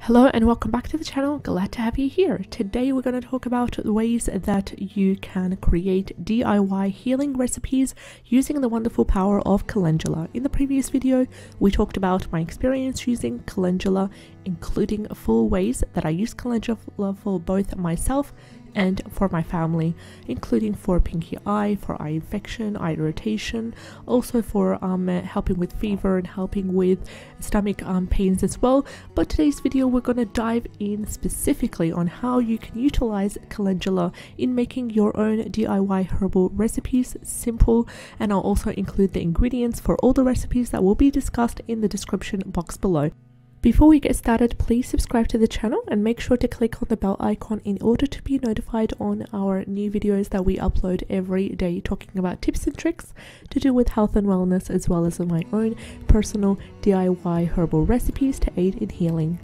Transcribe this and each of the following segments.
Hello and welcome back to the channel. Glad to have you here. Today we're going to talk about the ways that you can create DIY healing recipes using the wonderful power of calendula. In the previous video we talked about my experience using calendula, including full ways that I use calendula for both myself and for my family, including for pinky eye, for eye infection, eye irritation, also for helping with fever and helping with stomach pains as well. But today's video we're going to dive in specifically on how you can utilize calendula in making your own DIY herbal recipes simple, and I'll also include the ingredients for all the recipes that will be discussed in the description box below. Before we get started, please subscribe to the channel and make sure to click on the bell icon in order to be notified on our new videos that we upload every day, talking about tips and tricks to do with health and wellness, as well as my own personal DIY herbal recipes to aid in healing.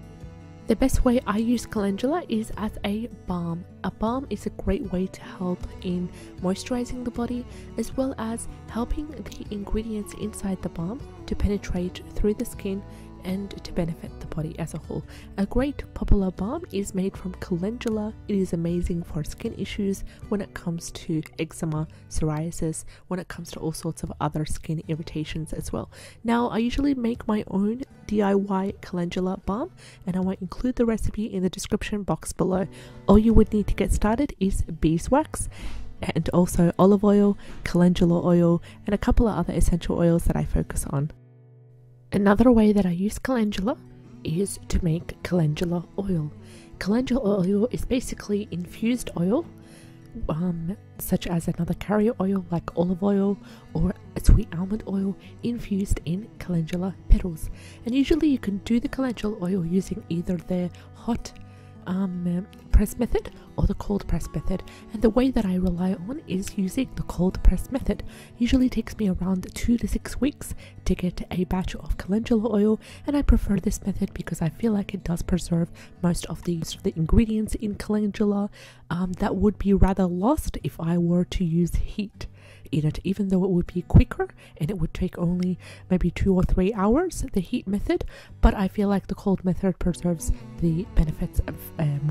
The best way I use calendula is as a balm. A balm is a great way to help in moisturizing the body, as well as helping the ingredients inside the balm to penetrate through the skin and to benefit the body as a whole. A great popular balm is made from calendula. It is amazing for skin issues when it comes to eczema, psoriasis, when it comes to all sorts of other skin irritations as well. Now, I usually make my own DIY calendula balm, and I will include the recipe in the description box below. All you would need to get started is beeswax, and also olive oil, calendula oil, and a couple of other essential oils that I focus on. Another way that I use calendula is to make calendula oil. Calendula oil is basically infused oil, such as another carrier oil like olive oil or a sweet almond oil infused in calendula petals. And usually you can do the calendula oil using either the hot press method or the cold press method, and the way that I rely on is using the cold press method. Usually takes me around 2 to 6 weeks to get a batch of calendula oil, and I prefer this method because I feel like it does preserve most of the ingredients in calendula that would be rather lost if I were to use heat in it, even though it would be quicker and it would take only maybe 2 or 3 hours, the heat method. But I feel like the cold method preserves the benefits of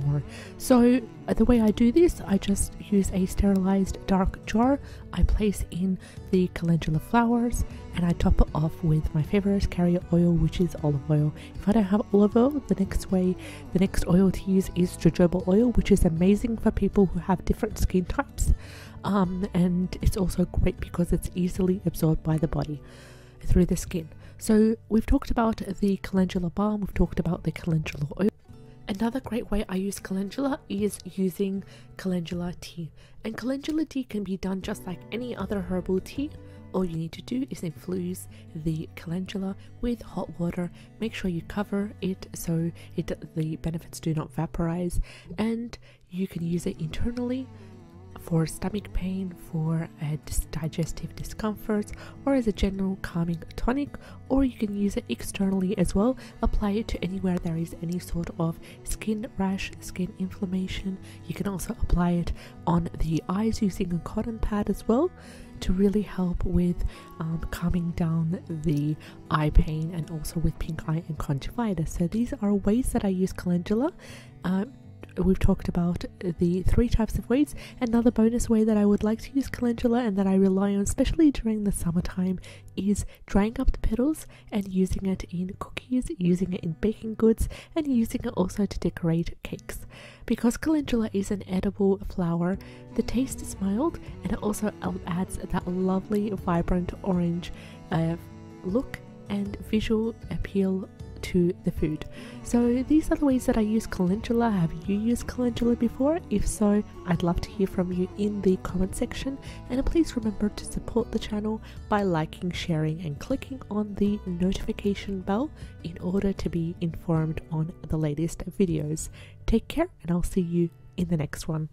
more. So the way I do this, I just use a sterilized dark jar. I place in the calendula flowers and I top it off with my favorite carrier oil, which is olive oil. If I don't have olive oil, the next oil to use is jojoba oil, which is amazing for people who have different skin types. And it's also great because it's easily absorbed by the body through the skin. So we've talked about the calendula balm, we've talked about the calendula oil. Another great way I use calendula is using calendula tea. And calendula tea can be done just like any other herbal tea. All you need to do is infuse the calendula with hot water. Make sure you cover it so the benefits do not vaporize, and you can use it internally for stomach pain, for digestive discomforts, or as a general calming tonic, or you can use it externally as well. Apply it to anywhere there is any sort of skin rash, skin inflammation. You can also apply it on the eyes using a cotton pad as well, to really help with calming down the eye pain, and also with pink eye and conjunctivitis. So these are ways that I use calendula. We've talked about the 3 types of ways. Another bonus way that I would like to use calendula, and that I rely on especially during the summertime, is drying up the petals and using it in cookies, using it in baking goods, and using it also to decorate cakes. Because calendula is an edible flower, the taste is mild, and it also adds that lovely vibrant orange look and visual appeal to the food. So these are the ways that I use calendula. Have you used calendula before? If so, I'd love to hear from you in the comment section, and please remember to support the channel by liking, sharing, and clicking on the notification bell in order to be informed on the latest videos. Take care, and I'll see you in the next one.